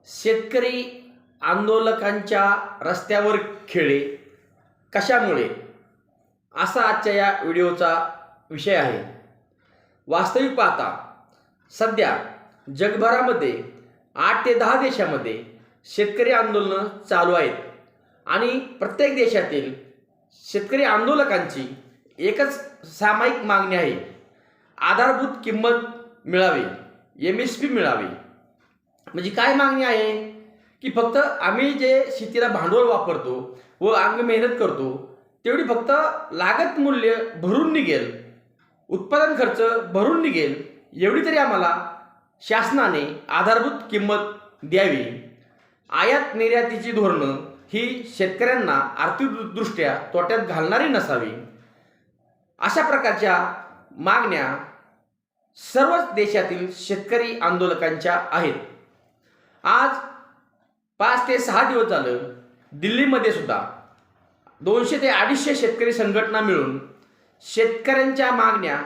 शेतकरी आंदोलकांच्या रस्त्यावर खेळे कशामुळे असा आजच्या या व्हिडिओचा विषय आहे. वास्तविक पाहता सध्या जगभरामध्ये 8 ते 10 देशामध्ये शेतकरी आंदोलनं चालू आहेत आणि प्रत्येक देशातील शेतकरी आंदोलकांची एकच सामायिक मागणी आहे, आधारभूत किंमत मिळावी, MSP मिळावी. म्हणजे काय मागणी आहे की फक्त आम्ही जे शेतीला भांडवल वापरतो व अंग मेहनत करतो तेवढी फक्त लागत मूल्य भरून निघेल, उत्पादन खर्च भरून निघेल एवढी तरी आम्हाला शासनाने आधारभूत किंमत द्यावी. आयात निर्यातीची धोरणं ही शेतकऱ्यांना आर्थिकदृष्ट्या तोट्यात घालणारी नसावी. अशा प्रकारच्या मागण्या सर्वच देशातील शेतकरी आंदोलकांच्या आहेत. आज 5 ते 6 दिवस झालं दिल्लीमध्ये सुद्धा 200 ते 250 शेतकरी संघटना मिळून शेतकऱ्यांच्या मागण्या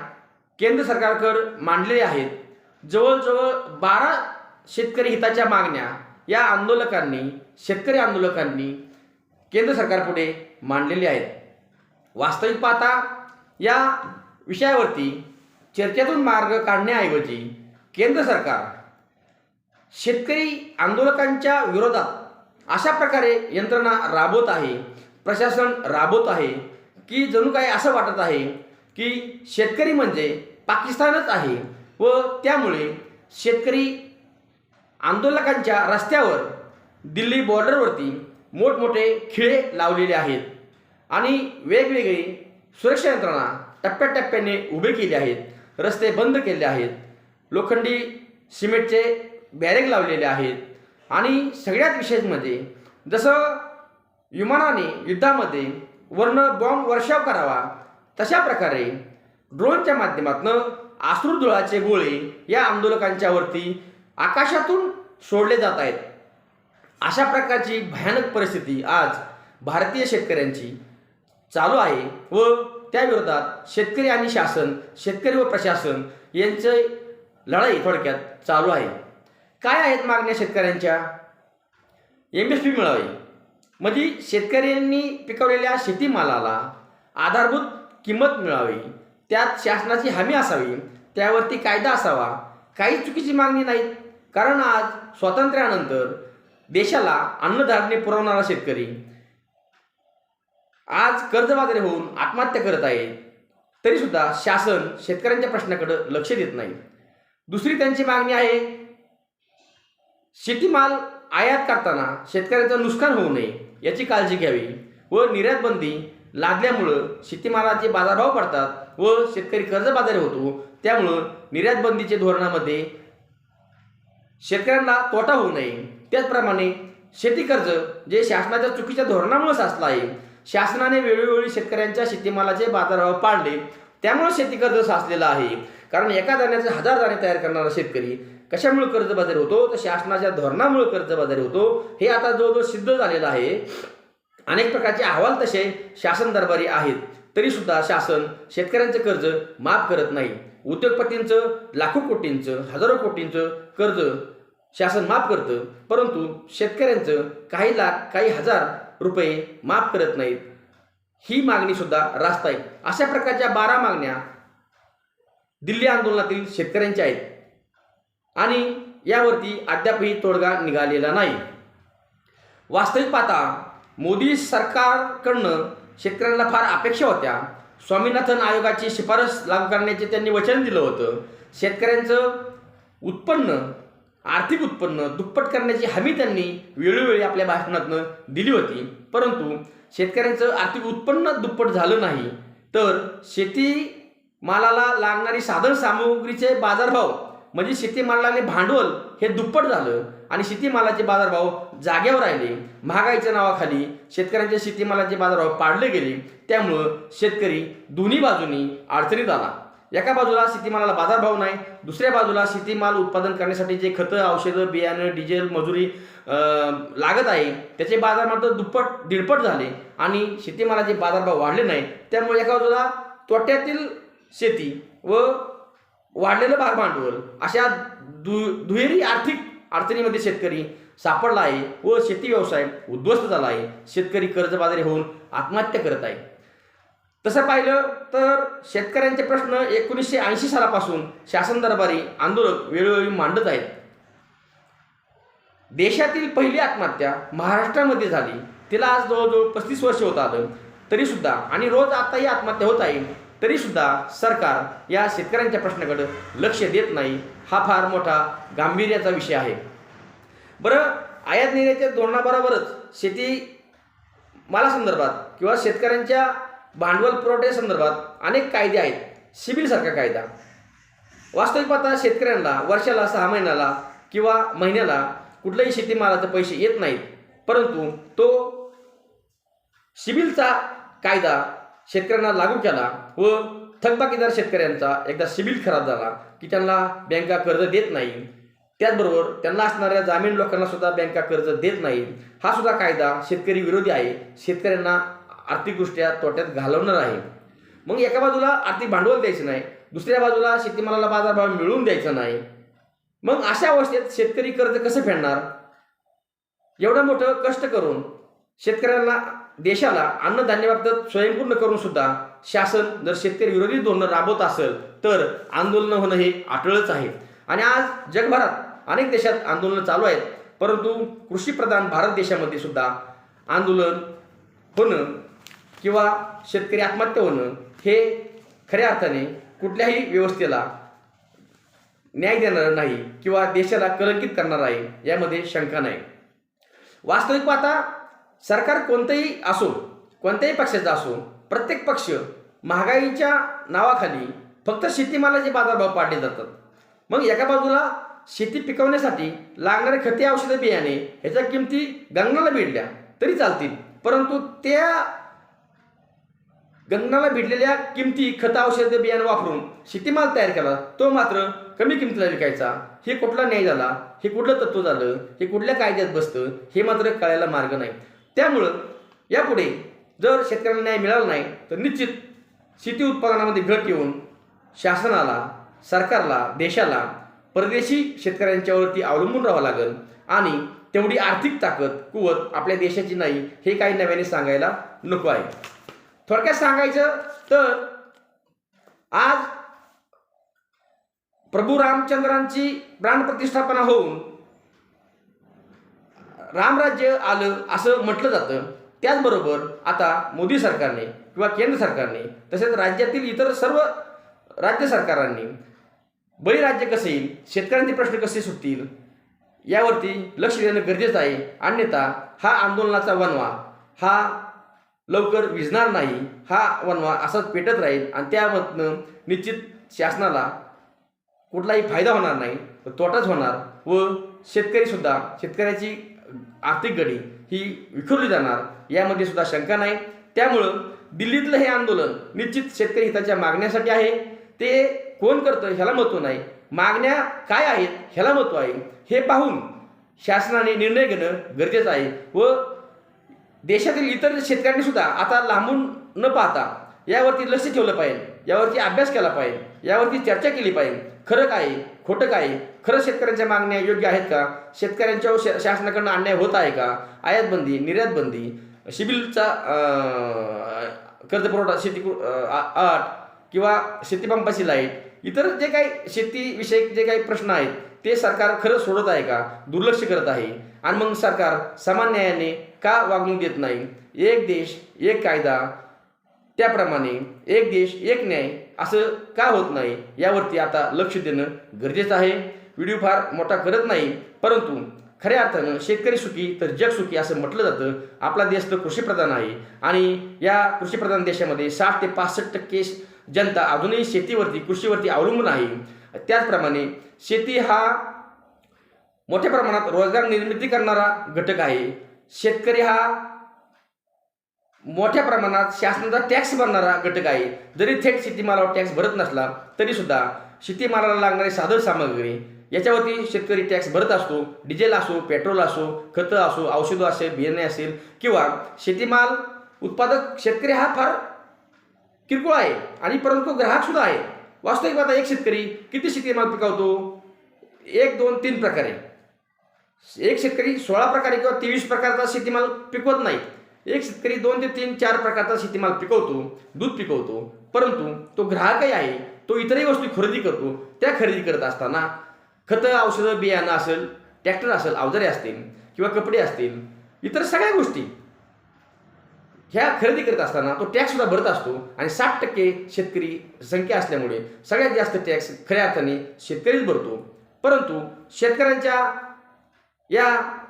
केंद्र सरकारकडे मांडलेल्या आहेत. जवळजवळ 12 शेतकरी हिताच्या मागण्या या शेतकरी आंदोलकांनी केंद्र सरकारपुढे मांडलेल्या आहेत. वास्तविक पाहता या विषयावरती चर्चेतून मार्ग काढण्याऐवजी केंद्र सरकार शेतकरी आंदोलकांच्या विरोधात अशा प्रकारे यंत्रणा राबवत आहे, प्रशासन राबवत आहे की जणू काही असं वाटत आहे की शेतकरी म्हणजे पाकिस्तानच आहे व त्यामुळे शेतकरी आंदोलकांच्या रस्त्यावर दिल्ली बॉर्डरवरती मोठमोठे खिळे लावलेले आहेत आणि वेगवेगळी सुरक्षा यंत्रणा टप्प्याटप्प्याने उभे केले आहेत, रस्ते बंद केले आहेत, लोखंडी सिमेंटचे बॅरेग लावलेले आहेत आणि सगळ्यात विशेष म्हणजे जसं विमानाने युद्धामध्ये वर्ण बॉम्ब वर्षाव करावा तशा प्रकारे ड्रोनच्या माध्यमातून अश्रुधुराचे गोळे या आंदोलकांच्या वरती आकाशातून सोडले जात आहेत. अशा प्रकारची भयानक परिस्थिती आज भारतीय शेतकऱ्यांची चालू आहे व त्या विरोधात शेतकरी आणि शासन, शेतकरी व प्रशासन यांची लढाई थोडक्यात चालू आहे. काय आहेत मागण्या शेतकऱ्यांच्या? MSP मिळावी, म्हणजे शेतकऱ्यांनी पिकवलेल्या शेतीमालाला आधारभूत किंमत मिळावी, त्यात शासनाची हमी असावी, त्यावरती कायदा असावा. काही चुकीची मागणी नाहीत, कारण आज स्वातंत्र्यानंतर देशाला अन्नधान्य पुरवणारा शेतकरी आज कर्जबाजारी होऊन आत्महत्या करत आहे, तरीसुद्धा शासन शेतकऱ्यांच्या प्रश्नाकडे लक्ष देत नाही. दुसरी त्यांची मागणी आहे, शेतीमाल आयात करताना शेतकऱ्यांचं नुकसान होऊ नये याची काळजी घ्यावी व निर्यात बंदी लादल्यामुळं शेतीमालाचे बाजारभाव पडतात व शेतकरी कर्जबाजारी होतो. त्यामुळं निर्यात बंदीचे धोरणामध्ये शेतकऱ्यांना तोटा होऊ नये. त्याचप्रमाणे शेती कर्ज जे शासनाच्या चुकीच्या धोरणामुळे साचलं आहे, शासनाने वेळोवेळी शेतकऱ्यांच्या शेतीमालाचे बाजारभाव पाडले त्यामुळे शेती कर्ज साचलेलं आहे. कारण एका दाण्याचे 1000 दाणे तयार करणारा शेतकरी कशामुळे कर्जबाजारी होतो, तर शासनाच्या धोरणामुळे कर्जबाजारी होतो. हे आता जवळजवळ सिद्ध झालेलं आहे. अनेक प्रकारचे अहवाल तसे शासन दरबारी आहेत, तरीसुद्धा शासन शेतकऱ्यांचं कर्ज माफ करत नाही. उद्योगपतींचं लाखो कोटींचं, हजारो कोटींचं कर्ज शासन माफ करतं, परंतु शेतकऱ्यांचं काही लाख, काही हजार रुपये माफ करत नाहीत. ही मागणी सुद्धा रास्त आहे. अशा प्रकारच्या 12 मागण्या दिल्ली आंदोलनातील शेतकऱ्यांच्या आहेत आणि यावरती अद्यापही तोडगा निघालेला नाही. वास्तविक पाहता मोदी सरकारकडनं शेतकऱ्यांना फार अपेक्षा होत्या. स्वामीनाथन आयोगाची शिफारस लागू करण्याचे त्यांनी वचन दिलं होतं. शेतकऱ्यांचं उत्पन्न, आर्थिक उत्पन्न दुप्पट करण्याची हमी त्यांनी वेळोवेळी आपल्या भाषणातून दिली होती, परंतु शेतकऱ्यांचं आर्थिक उत्पन्न दुप्पट झालं नाही, तर शेतीमालाला लागणारी साधन सामुग्रीचे बाजारभाव म्हणजे शेतीमालाले भांडवल हे दुप्पट झालं आणि शेतीमालाचे बाजारभाव जागेवर राहिले. महागाईच्या नावाखाली शेतकऱ्यांच्या शेतीमालाचे बाजारभाव पाडले गेले. त्यामुळं शेतकरी दोन्ही बाजूनी अडचणीत आला. एका बाजूला शेतीमालाला बाजारभाव नाही, दुसऱ्या बाजूला शेतीमाल उत्पादन करण्यासाठी जे खतं, औषधं, बियाणं, डिझेल, मजुरी लागत आहे त्याचे बाजार मात्र दुप्पट दीडपट झाले आणि शेतीमालाचे बाजारभाव वाढले नाही. त्यामुळे एका बाजूला तोट्यातील शेती व वाढलेलं भागभांडवल अशा दुहेरी आर्थिक अडचणीमध्ये शेतकरी सापडला आहे व शेती व्यवसाय उद्ध्वस्त झाला आहे. शेतकरी कर्जबाजारी होऊन आत्महत्या करत आहे. तसं पाहिलं तर शेतकऱ्यांचे प्रश्न 1980 सालापासून शासन दरबारी आंदोलक वेळोवेळी मांडत आहेत. देशातील पहिली आत्महत्या महाराष्ट्रामध्ये झाली. तिला आज जवळजवळ 35 वर्ष होत आलं तरीसुद्धा, आणि रोज आताही आत्महत्या होत आहे तरीसुद्धा सरकार या शेतकऱ्यांच्या प्रश्नाकडे लक्ष देत नाही. हा फार मोठा गांभीर्याचा विषय आहे. बरं, आयात निर्यातीच्या धोरणाबरोबरच शेती मालासंदर्भात किंवा शेतकऱ्यांच्या भांडवल पुरवठ्यासंदर्भात अनेक कायदे आहेत. सिबिलसारखा कायदा. वास्तविक पाहता शेतकऱ्यांना वर्षाला 6 महिन्याला किंवा महिन्याला कुठल्याही शेतीमालाचे पैसे येत नाहीत, परंतु तो सिबिलचा कायदा शेतकऱ्यांना लागू केला व थकबाकीदार शेतकऱ्यांचा एकदा सिबिल खराब झाला की त्यांना बँका कर्ज देत नाही. त्याचबरोबर त्यांना असणाऱ्या जामीन लोकांना सुद्धा बँका कर्ज देत नाही. हा सुद्धा कायदा शेतकरी विरोधी आहे. शेतकऱ्यांना आर्थिकदृष्ट्या तोट्यात घालवणार आहे. मग एका बाजूला आर्थिक भांडवल द्यायचं नाही, दुसऱ्या बाजूला शेतीमालाला बाजारभाव मिळवून द्यायचा नाही. मग अशा अवस्थेत शेतकरी कर्ज कसं फेडणार? एवढं मोठं कष्ट करून शेतकऱ्यांना, देशाला अन्नधान्याबाबत स्वयंपूर्ण करून सुद्धा शासन जर शेतकरी विरोधी धोरणं राबवत असेल तर आंदोलनं होणं हे अटळच आहे. आणि आज जगभरात अनेक देशात आंदोलनं चालू आहेत, परंतु कृषीप्रधान भारत देशामध्ये सुद्धा आंदोलन होणं किंवा शेतकरी आत्महत्या होणं हे खऱ्या अर्थाने कुठल्याही व्यवस्थेला न्याय देणार नाही किंवा देशाला कलंकित करणार आहे, यामध्ये शंका नाही. वास्तविक पाहता सरकार कोणतंही असो, कोणत्याही पक्षाचा असो, प्रत्येक पक्ष महागाईच्या नावाखाली फक्त शेतीमालाचे बाजारभाव पाडले जातात. मग एका बाजूला शेती पिकवण्यासाठी लागणारे खते, औषधं, बियाणे ह्याच्या किमती गगनाला भिडल्या तरी चालतील, परंतु त्या गगनाला भिडलेल्या किमती खतं, औषधं, बियाणे वापरून शेतीमाल तयार केला तो मात्र कमी किमतीला विकायचा. हे कुठला न्याय झाला? हे कुठलं तत्व झालं? हे कुठल्या कायद्यात बसतं? हे मात्र कळायला मार्ग नाही. त्यामुळं यापुढे जर शेतकऱ्यांना न्याय मिळाला नाही तर निश्चित शेती उत्पादनामध्ये घट येऊन शासनाला, सरकारला, देशाला परदेशी शेतकऱ्यांच्यावरती अवलंबून राहावं लागेल. आणि तेवढी आर्थिक ताकद, कुवत आपल्या देशाची नाही हे काही नव्याने सांगायला नको आहे. थोडक्यात सांगायचं तर आज प्रभू रामचंद्रांची प्राणप्रतिष्ठापना होऊन रामराज्य आलं असं म्हटलं जातं. त्याचबरोबर आता मोदी सरकारने किंवा केंद्र सरकारने तसेच राज्यातील इतर सर्व राज्य सरकारांनी बळीराज्य कसे येईल, शेतकऱ्यांचे प्रश्न कसे सुटतील यावरती लक्ष देणं गरजेचं आहे. अन्यथा हा आंदोलनाचा वणवा हा लवकर विझणार नाही. हा वणवा असाच पेटत राहील आणि त्यामधनं निश्चित शासनाला कुठलाही फायदा होणार नाही, तर तोटाच होणार व शेतकरीसुद्धा, शेतकऱ्याची आर्थिक गडी ही विखुरली जाणार, यामध्ये सुद्धा शंका नाही. त्यामुळं दिल्लीतलं हे आंदोलन निश्चित शेतकरी हिताच्या मागण्यासाठी आहे. ते कोण करतं ह्याला महत्त्व नाही, मागण्या काय आहेत ह्याला महत्त्व आहे. हे पाहून शासनाने निर्णय घेणं गरजेचं आहे व देशातील इतर शेतकऱ्यांनी सुद्धा आता लांबून न पाहता यावरती लक्ष ठेवलं पाहिजे, यावरती अभ्यास केला पाहिजे, यावरती चर्चा केली पाहिजे. खरं काय, खोटं काय, खरं शेतकऱ्यांच्या मागण्या योग्य आहेत का, शेतकऱ्यांच्यावर शासनाकडून अन्याय होत आहे का, आयातबंदी, निर्यातबंदी, सिबिलचा कर्जपुरवठा, शेती अट किंवा शेतीपंपाची लाईट, इतर जे काही शेतीविषयक जे काही प्रश्न आहेत ते सरकार खरं सोडत आहे का, दुर्लक्ष करत आहे. आणि मग सरकार समान न्यायाने का वागणूक देत नाही? एक देश एक कायदा, त्याप्रमाणे एक देश एक न्याय असं का होत नाही, यावरती आता लक्ष देणं गरजेचं आहे. व्हिडिओ फार मोठा करत नाही, परंतु खऱ्या अर्थानं शेतकरी सुखी तर जग सुखी असं म्हटलं जातं. आपला देश तर कृषीप्रधान आहे आणि या कृषीप्रधान देशामध्ये 60 ते 65% जनता अजूनही शेतीवरती, कृषीवरती अवलंबून आहे. त्याचप्रमाणे शेती हा मोठ्या प्रमाणात रोजगार निर्मिती करणारा घटक आहे. शेतकरी हा मोठ्या प्रमाणात शासनाचा टॅक्स भरणारा घटक आहे. जरी थेट शेतीमालावर टॅक्स भरत नसला तरी सुद्धा शेतीमालाला लागणारी साधन सामग्री याच्यावरती शेतकरी टॅक्स भरत असतो. डिझेल असो, पेट्रोल असो, खतं असो, औषधं असेल, बियाणे असेल किंवा शेतीमाल उत्पादक शेतकरी हा फार किरकोळ आहे आणि परंतु ग्राहक सुद्धा आहे. वास्तविक आता एक शेतकरी किती शेतीमाल पिकवतो? 1, 2, 3 प्रकारे. एक शेतकरी 16 प्रकारे किंवा 23 प्रकारचा शेतीमाल पिकवत नाही. एक शेतकरी 2 ते 3 4 प्रकारचा शेतीमाल पिकवतो, दूध पिकवतो, परंतु तो ग्राहकही आहे, तो इतरही वस्तू खरेदी करतो. त्या खरेदी करत असताना खतं, औषधं, बियाणं असेल, ट्रॅक्टर असेल, अवजारे असतील किंवा कपडे असतील, इतर सगळ्या गोष्टी ह्या खरेदी करत असताना तो टॅक्ससुद्धा भरत असतो. आणि 60% शेतकरी संख्या असल्यामुळे सगळ्यात जास्त टॅक्स खऱ्या अर्थाने शेतकरीच भरतो. परंतु शेतकऱ्यांच्या या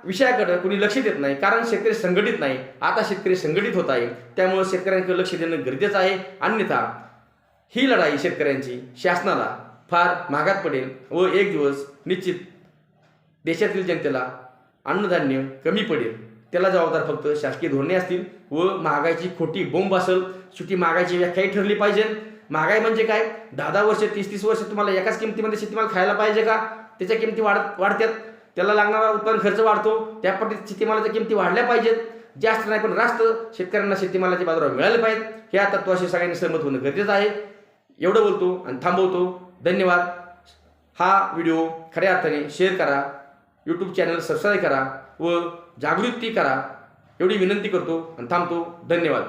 विषयाकडे कोणी लक्ष देत नाही, कारण शेतकरी संघटित नाही. आता शेतकरी संघटित होत आहे, त्यामुळे शेतकऱ्यांकडे लक्ष देणं गरजेचं आहे. अन्यथा ही लढाई शेतकऱ्यांची शासनाला फार महागात पडेल व एक दिवस निश्चित देशातील जनतेला अन्नधान्य कमी पडेल. त्याला जबाबदार फक्त शासकीय धोरणे असतील व महागाईची खोटी बोंब असेल. शेवटी महागाईची व्याख्याही ठरली पाहिजे. महागाई म्हणजे काय? 10-10 वर्ष 30-30 वर्ष तुम्हाला एकाच किमतीमध्ये शेतीमाल खायला पाहिजे का? त्याच्या किमती वाढतात, त्याला लागणारा उत्पादन खर्च वाढतो, त्या पद्धतीत शेतीमालाच्या किमती वाढल्या पाहिजेत. जास्त नाही पण रास्त शेतकऱ्यांना शेतीमालाचे बाजारभाव मिळाले पाहिजेत. ह्या तत्वाशी सगळ्यांनी सहमत होणं गरजेचं आहे. एवढं बोलतो आणि थांबवतो. धन्यवाद. हा व्हिडिओ खऱ्या अर्थाने शेअर करा, यूट्यूब चॅनल सबस्क्राईब करा व जागृती करा, एवढी विनंती करतो आणि थांबतो. धन्यवाद.